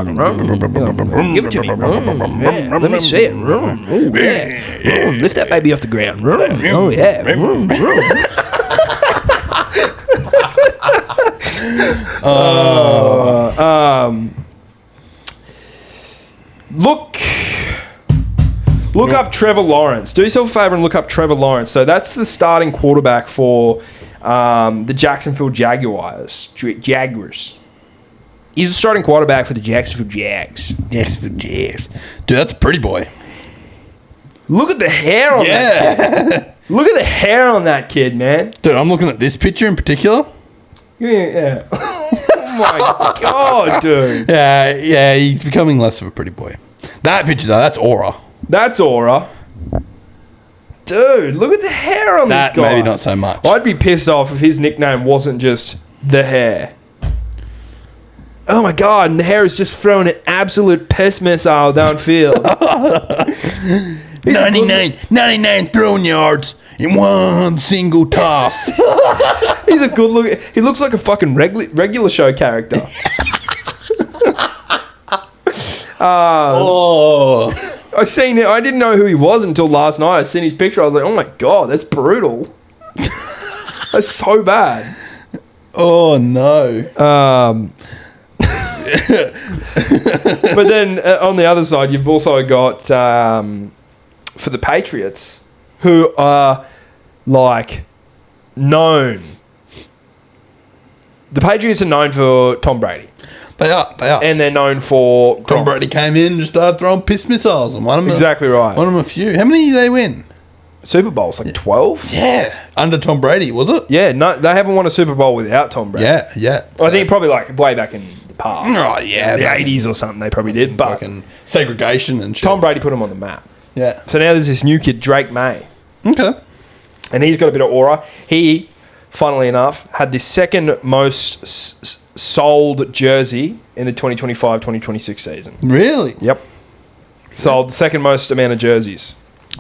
Give it to me. Yeah, let me see it. Oh, yeah. Lift that baby off the ground. Oh, yeah. Look up Trevor Lawrence. Do yourself a favour and look up Trevor Lawrence. So that's the starting quarterback for the Jacksonville Jaguars. He's the starting quarterback for the Jacksonville Jags. Jacksonville Jags. Dude, that's a pretty boy. Look at the hair on that kid. Look at the hair on that kid, man. Dude, I'm looking at this picture in particular. Yeah. Oh my God, dude. Yeah, he's becoming less of a pretty boy. That picture, though, that's aura. That's aura. Dude, look at the hair on this guy. Maybe not so much. I'd be pissed off if his nickname wasn't just the hair. Oh my God, and the hair is just throwing an absolute piss missile downfield. 99 throwing yards in one single toss. He's a good look. He looks like a fucking regular show character. I seen it. I didn't know who he was until last night. I seen his picture. I was like, oh my God, that's brutal. That's so bad. Oh no. But then on the other side, you've also got for the Patriots, who are like known. The Patriots are known for Tom Brady. They are. And they're known for... Tom Brady came in and just started throwing piss missiles and won them. Exactly right. Won them a few. How many did they win? Super Bowls, like 12? Yeah. Under Tom Brady, was it? Yeah, no, they haven't won a Super Bowl without Tom Brady. Yeah. I think probably like way back in the past. Oh, yeah. The 80s or something they probably did. But fucking segregation and shit. Tom Brady put him on the map. Yeah. So now there's this new kid, Drake May. Okay. And he's got a bit of aura. He, funnily enough, had the second most sold jersey in the 2025-2026 season. Really? Yep. Sold the second most amount of jerseys.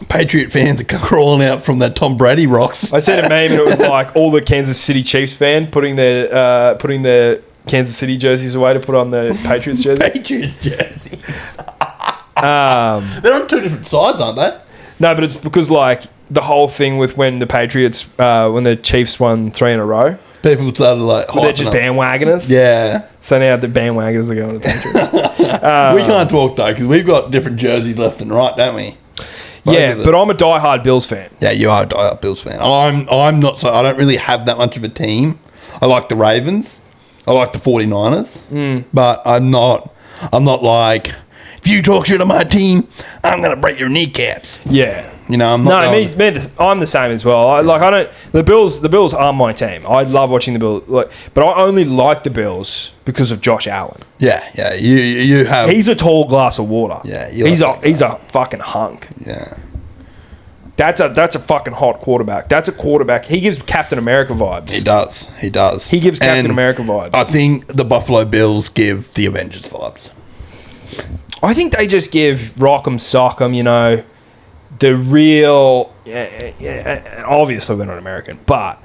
Patriot fans are crawling out from that Tom Brady rocks. I said a meme and it was like all the Kansas City Chiefs fan putting their Kansas City jerseys away to put on the Patriots jerseys. Patriots jerseys. They're on two different sides, aren't they? No, but it's because like the whole thing with when the Patriots, when the Chiefs won 3 in a row. People started like... They're just bandwagoners. Yeah. So now the bandwagoners are going to the Patriots. We can't talk though because we've got different jerseys left and right, don't we? Yeah, but I'm a diehard Bills fan. Yeah, you are a diehard Bills fan. I'm not so. I don't really have that much of a team. I like the Ravens. I like the 49ers. But I'm not like, if you talk shit on my team, I'm gonna break your kneecaps. Yeah. You know, I'm not. No, I'm the same as well. The Bills are my team. I love watching the Bills, but I only like the Bills because of Josh Allen. Yeah. You have. He's a tall glass of water. Yeah, he's a fucking hunk. Yeah. That's a fucking hot quarterback. That's a quarterback. He gives Captain America vibes. He does. He gives Captain America vibes. I think the Buffalo Bills give the Avengers vibes. I think they just give Rock'em Sock'em, you know, the real. Obviously, we're not American, but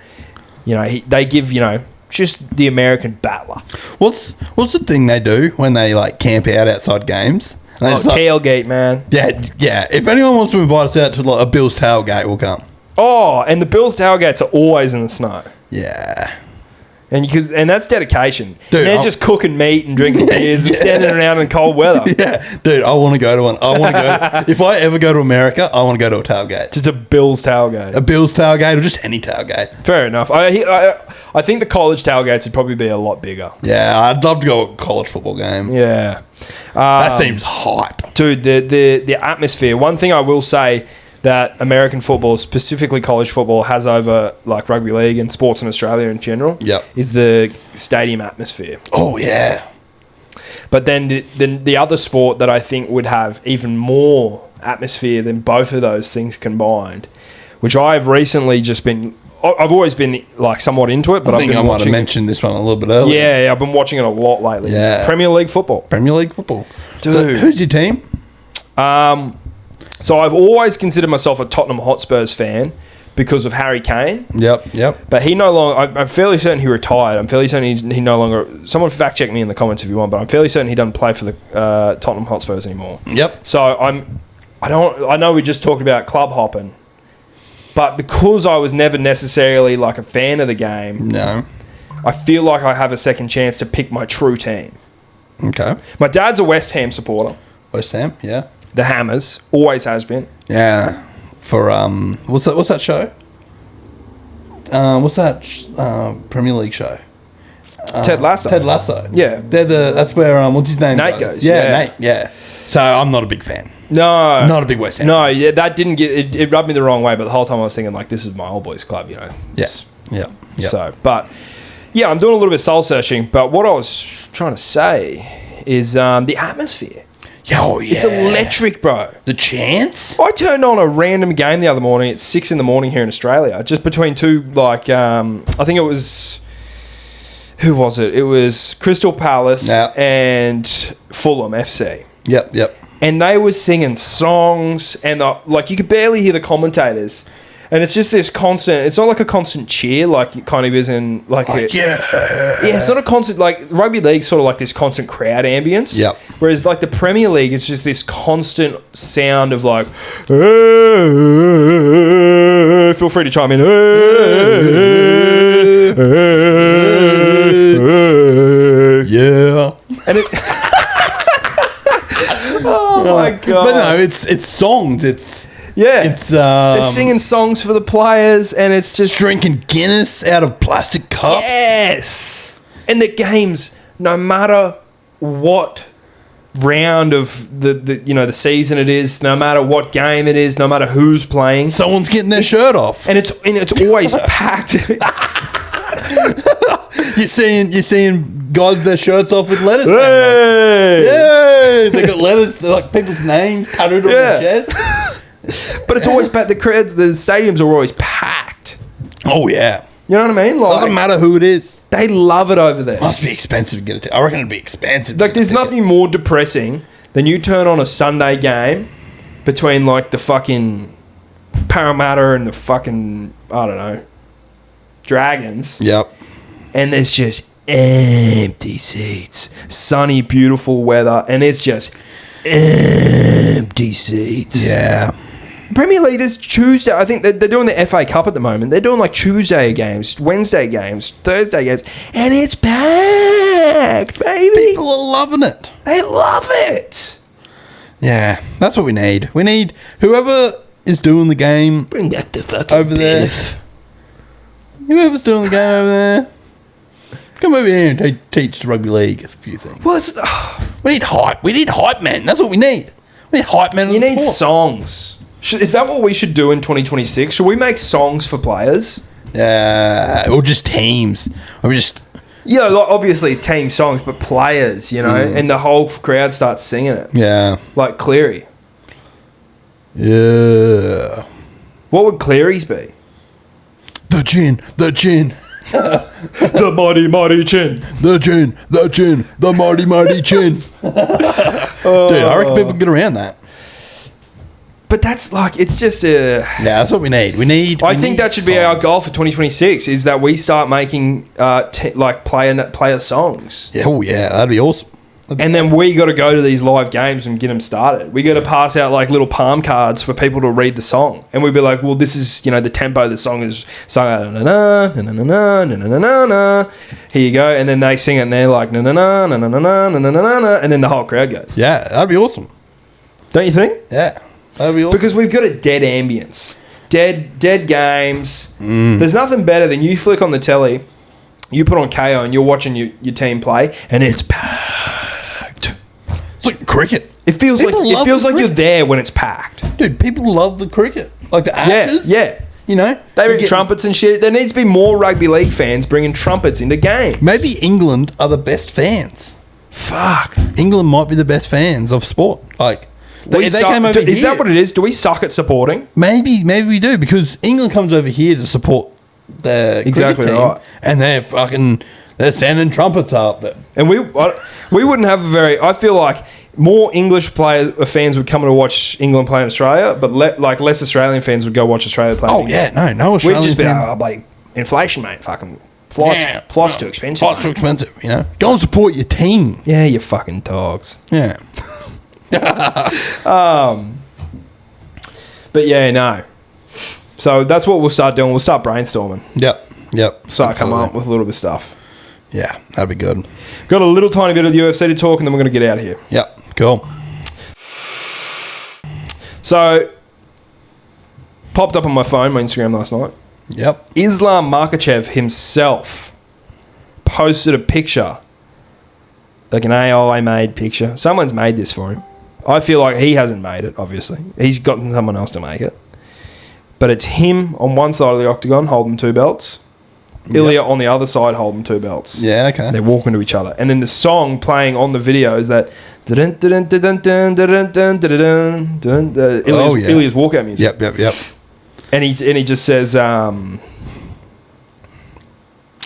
you know, they give, you know, just the American battler. What's the thing they do when they like camp out outside games? Tailgate, man. Yeah. If anyone wants to invite us out to like a Bills tailgate, we'll come. Oh, and the Bills tailgates are always in the snow. Yeah. And that's dedication. Dude, they're just cooking meat and drinking beers and standing around in cold weather. Yeah, dude, I want to go to one. If I ever go to America, I want to go to a tailgate. Just a Bills tailgate. A Bills tailgate or just any tailgate. Fair enough. I think the college tailgates would probably be a lot bigger. Yeah, I'd love to go to a college football game. Yeah. That seems hype. Dude, the atmosphere. One thing I will say that American football, specifically college football, has over like rugby league and sports in Australia in general is the stadium atmosphere. Oh, yeah. But then the other sport that I think would have even more atmosphere than both of those things combined, which I've recently just been... I've always been like somewhat into it, but I might have mentioned this one a little bit earlier. Yeah, I've been watching it a lot lately. Yeah. Premier League football. Dude. So who's your team? So I've always considered myself a Tottenham Hotspurs fan because of Harry Kane. Yep. But he no longer... I'm fairly certain he retired. I'm fairly certain he no longer... Someone fact check me in the comments if you want, but I'm fairly certain he doesn't play for the Tottenham Hotspurs anymore. Yep. So I know we just talked about club hopping, but because I was never necessarily like a fan of the game... No. I feel like I have a second chance to pick my true team. Okay. My dad's a West Ham supporter. West Ham, yeah. The Hammers. Always has been. Yeah. For, what's that show? What's that Premier League show? Ted Lasso. Ted Lasso. Yeah. That's where, what's his name? Nate goes. Yeah, Nate, yeah. So I'm not a big fan. No. Not a big West Ham. No, yeah, that didn't get... It rubbed me the wrong way, but the whole time I was thinking, like, this is my old boys club, you know. Yes. Yeah. So, but... Yeah, I'm doing a little bit of soul searching, but what I was trying to say is the atmosphere. Oh, yeah. It's electric, bro. The chants? I turned on a random game the other morning at 6 a.m. here in Australia, just between two, like, I think it was... Who was it? It was Crystal Palace and Fulham FC. Yep. And they were singing songs, and like you could barely hear the commentators. And it's just this constant... It's not like a constant cheer like it kind of is in... Yeah, it's not a constant... Like, rugby league's sort of like this constant crowd ambience. Yep. Whereas, like, the Premier League, it's just this constant sound of, like... Feel free to chime in. Yeah. And it... Oh, my God. But no, it's songs. It's... Yeah, it's they're singing songs for the players, and it's just drinking Guinness out of plastic cups. Yes, and the games, no matter what round of the season it is, no matter what game it is, no matter who's playing, someone's getting their shirt off, and it's always packed. You're seeing guys with their shirts off with letters. Hey, they got letters like people's names tattooed on their chest. But it's always packed. The stadiums are always packed. Oh, yeah. You know what I mean? Like, doesn't matter who it is. They love it over there. Must be expensive to get a ticket. I reckon it'd be expensive. Like, there's nothing more depressing than you turn on a Sunday game between, like, the fucking Parramatta and the fucking, I don't know, Dragons. Yep. And there's just empty seats. Sunny, beautiful weather. And it's just empty seats. Yeah. Premier League, there's Tuesday. I think they're doing the FA Cup at the moment. They're doing like Tuesday games, Wednesday games, Thursday games, and it's packed, baby. People are loving it. They love it. Yeah, that's what we need. We need whoever is doing the game Bring back the fucking over there? Whoever's doing the game over there, come over here and teach rugby league a few things. Well, it's, We need hype. We need hype, man. That's what we need. We need hype, man. you need songs. Is that what we should do in 2026? Should we make songs for players? Or just teams. Or just... Yeah, like obviously team songs, but players, you know, and the whole crowd starts singing it. Yeah. Like Cleary. Yeah. What would Cleary's be? The chin. The mighty chin. The chin. The mighty chin. Dude, I reckon people get around that. But that's like, it's just a... Yeah, that's what we need. I think that should be our goal for 2026, is that we start making player songs. Yeah, that'd be awesome. And then we got to go to these live games and get them started. We got to pass out like little palm cards for people to read the song, and we'd be like, "Well, this is the tempo of the song is sung na na na na na na na na na. Here you go," and then they sing it, and they're like na na na na na na na na na na, and then the whole crowd goes. Yeah, that'd be awesome. Don't you think? Yeah, that'd be awesome. Because we've got a dead ambience, dead games. There's nothing better than you flick on the telly, you put on KO, and you're watching your team play, and it's packed. It's like cricket. It feels like you're there when it's packed. Dude, people love the cricket. Like the Ashes. Yeah. You know? They bring trumpets and shit. There needs to be more rugby league fans bringing trumpets into games. Maybe England are the best fans. Fuck. England might be the best fans of sport. Like, they came over here. Is that what it is? Do we suck at supporting? Maybe we do, because England comes over here to support the exactly cricket team, right, and they're sending trumpets up there. And we wouldn't have a very... I feel like more English fans would come to watch England play in Australia, but less Australian fans would go watch Australia play. Oh yeah, no Australian. We'd just be like, bloody inflation, mate. Fucking flights too expensive. Flights too expensive. You know, go and support your team. Yeah, you fucking dogs. Yeah. But yeah, no. So that's what we'll start doing. We'll start brainstorming. Yep. Start coming up with a little bit of stuff. Yeah, that'd be good. Got a little tiny bit of the UFC to talk, and then we're going to get out of here. Yep, cool. So, popped up on my phone, my Instagram last night. Yep. Islam Makhachev himself posted a picture, like an AI-made picture. Someone's made this for him. I feel like he hasn't made it, obviously. He's gotten someone else to make it. But it's him on one side of the octagon holding two belts. Ilya on the other side holding two belts. Yeah, okay. They're walking to each other. And then the song playing on the video is that... Ilya's walkout music. Yep. And he just says... I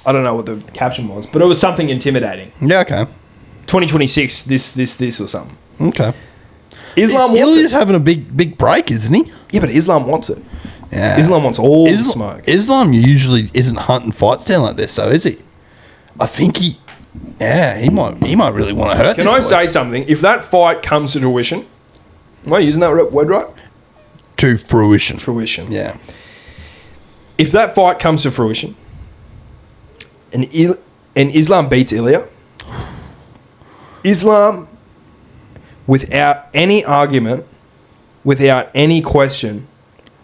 don't know what the caption was, but it was something intimidating. Yeah, okay. 2026, this or something. Okay. Islam wants Ilya's it. having a big break, isn't he? Yeah, but Islam wants it. Yeah. Islam wants all the smoke. Islam usually isn't hunting fights down like this, though, is he? I think he might really want to hurt. Can I say something? If that fight comes to fruition, am I using that word right? To fruition. Fruition. Yeah. If that fight comes to fruition, and Islam beats Ilya, Islam, without any argument, without any question,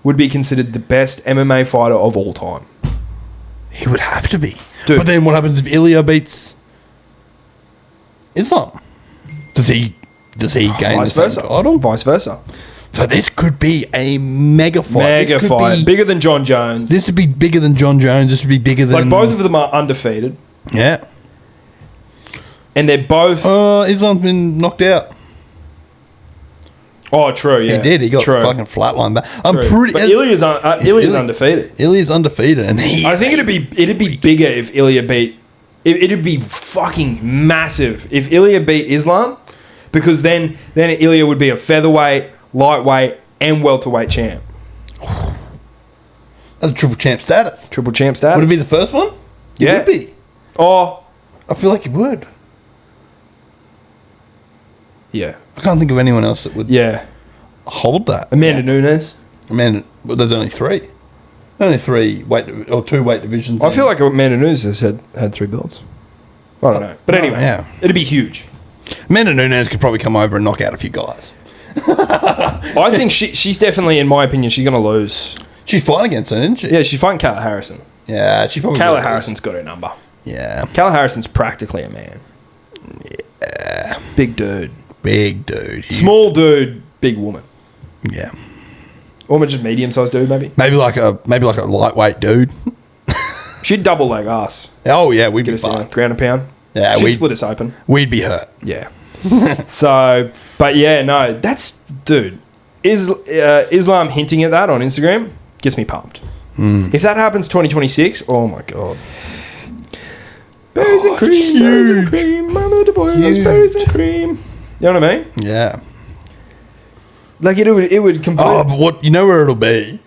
would be considered the best MMA fighter of all time. He would have to be. Dude. But then what happens if Ilya beats Islam? Does he gain Vice the versa. same title? Vice versa. So this could be a mega fight. Mega fight. Bigger than John Jones. This would be bigger than John Jones. This would be bigger than... Like, both of them are undefeated. Yeah. And they're both... Islam's been knocked out. Oh, true, yeah. He did. He got fucking flatlined back. I'm pretty... But Ilya's undefeated. Ilya's undefeated, and I think it'd be bigger if Ilya beat... It'd be fucking massive if Ilya beat Islam, because then Ilya would be a featherweight, lightweight, and welterweight champ. That's a triple champ status. Triple champ status. Would it be the first one? It Yeah. would be. Oh. I feel like it would. Yeah. I can't think of anyone else that would hold that. Amanda Nunes. Well, there's only three. Only two weight divisions. I feel like Amanda Nunes has had 3 belts. I don't know. But anyway, it'd be huge. Amanda Nunes could probably come over and knock out a few guys. I think she's definitely, in my opinion, she's going to lose. She's fighting against her, isn't she? Yeah, she's fighting Kayla Harrison. Yeah, she probably. Kayla Harrison's got her number. Yeah. Kayla Harrison's practically a man. Yeah. Big dude. Big dude. Huge. Small dude, big woman. Yeah. Or just medium-sized dude, maybe. Maybe like a lightweight dude. She'd double leg us. Oh yeah, we'd Get be us down, fucked. ground and pound. Yeah, She'd split us open. We'd be hurt. Yeah. So, but yeah, no, that's dude. Islam hinting at that on Instagram gets me pumped. If that happens 2026, oh my god. Berries and cream, berries and cream. Mama the boy loves berries and cream. You know what I mean? Yeah. Like it would completely. Oh, but what, you know where it'll be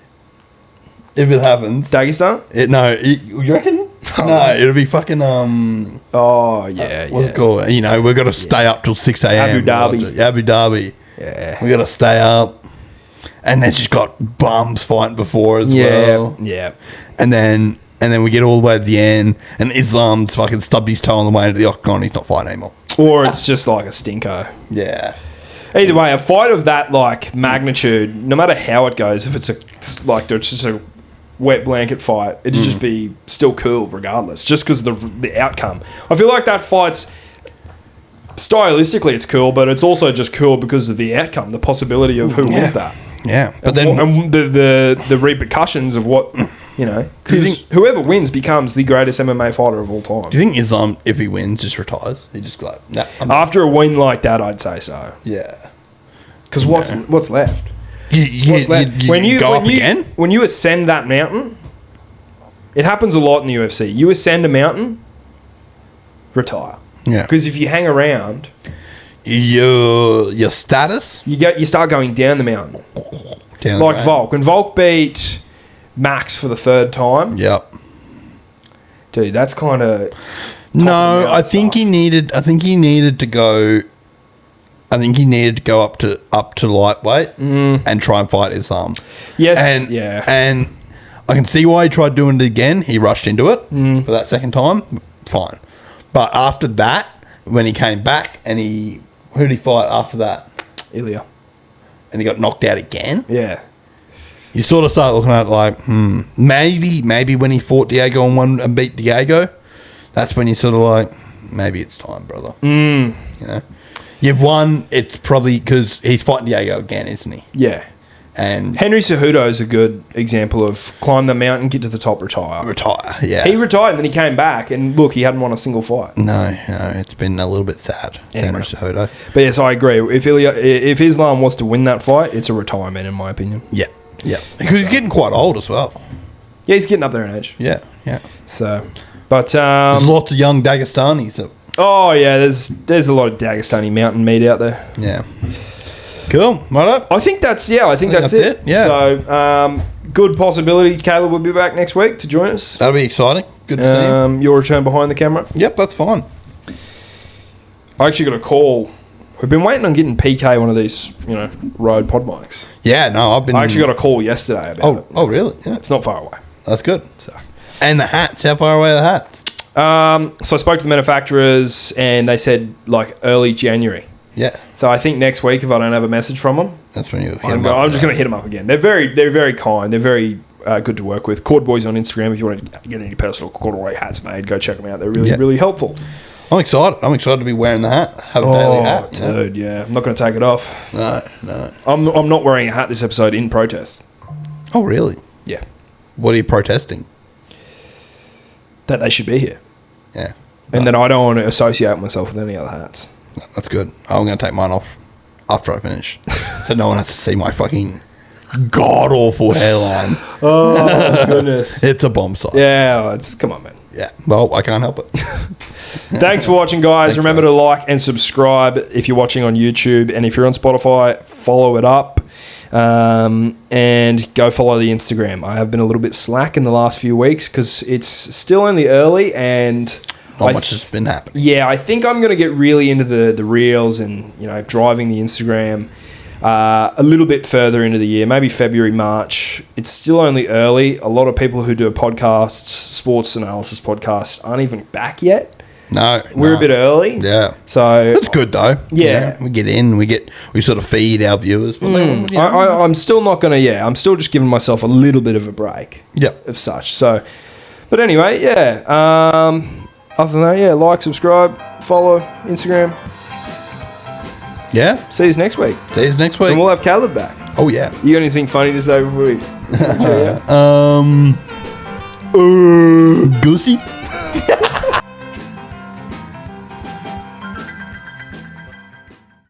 if it happens? Dagestan? You reckon? No, it'll be fucking Oh yeah, what's it called? You know, we've got to stay up till 6 a.m. Abu Dhabi. Yeah. We got to stay up, and then she's got bums fighting before as well. Yeah. And then we get all the way to the end, and Islam's fucking stubbed his toe on the way into the octagon. He's not fighting anymore. Or it's just like a stinko. Yeah. Either way, a fight of that like magnitude, no matter how it goes, if it's just a wet blanket fight, it'd just be still cool regardless, just because the outcome. I feel like that fight's stylistically it's cool, but it's also just cool because of the outcome, the possibility of who wins that. Yeah, but and the repercussions of what, you know, because whoever wins becomes the greatest MMA fighter of all time. Do you think Islam, if he wins, just retires? He just like, nah, after a win like that, I'd say so. Yeah. Because what's left? When you ascend that mountain, it happens a lot in the UFC. You ascend a mountain, retire. Yeah. Because if you hang around, your status, you start going down the mountain. Like Volk. When Volk beat Max for the third time. Yep. Dude, that's kind of. No, I think he needed to go. I think he needed to go up to lightweight and try and fight Islam. Yes, and I can see why he tried doing it again. He rushed into it for that second time. Fine, but after that, when he came back and who did he fight after that? Ilya, and he got knocked out again. Yeah, you sort of start looking at it like, maybe when he fought Diego and won and beat Diego, that's when you sort of like, maybe it's time, brother. You know. You've won. It's probably because he's fighting Diego again, isn't he? Yeah. And Henry Cejudo is a good example of climb the mountain, get to the top, retire. Yeah. He retired and then he came back and look, he hadn't won a single fight. No, it's been a little bit sad. Anyway. Henry Cejudo. But yes, I agree. If Islam was to win that fight, it's a retirement in my opinion. Yeah. Because he's getting quite old as well. Yeah, he's getting up there in age. Yeah. So, but there's lots of young Dagestanis that. Oh yeah, there's a lot of Dagestani mountain meat out there. Yeah. Cool. Right up. I think that's it. Yeah. So good possibility Caleb will be back next week to join us. That'll be exciting. Good to see you. Your return behind the camera. Yep, that's fine. I actually got a call. We've been waiting on getting PK one of these, Rode pod mics. Yeah, no, I actually got a call yesterday about it. Oh, really? Yeah. It's not far away. That's good. So. And the hats, how far away are the hats? So I spoke to the manufacturers and they said like early January. Yeah. So I think next week if I don't have a message from them, that's when you hit I'm just going to hit them up again. They're very kind. They're very good to work with. Cord Boys on Instagram. If you want to get any personal corduroy hats made, go check them out. They're really helpful. I'm excited. I'm excited to be wearing the hat. Have a daily hat. Dude, yeah. I'm not going to take it off. No. I'm not wearing a hat this episode in protest. Oh, really? Yeah. What are you protesting? That they should be here. Yeah. And then I don't want to associate myself with any other hats. That's good. I'm going to take mine off after I finish. So no one has to see my fucking god-awful hairline. Oh, goodness. It's a bomb site. Yeah. Come on, man. Yeah. Well, I can't help it. Thanks for watching, guys. Remember to like and subscribe if you're watching on YouTube. And if you're on Spotify, follow it up. And go follow the Instagram. I have been a little bit slack in the last few weeks because it's still only early and not much has been happening. Yeah, I think I'm going to get really into the reels and driving the Instagram a little bit further into the year, maybe February, March. It's still only early. A lot of people who do podcasts, sports analysis podcasts, aren't even back yet. No. We're a bit early. Yeah. So it's good though. Yeah. We get in, we sort of feed our viewers. I'm still not going to, I'm still just giving myself a little bit of a break. Yep. Of such. So, but anyway, other than that, like, subscribe, follow, Instagram. Yeah. See you next week. And we'll have Caleb back. Oh, yeah. You got anything funny to say before we... Goosey?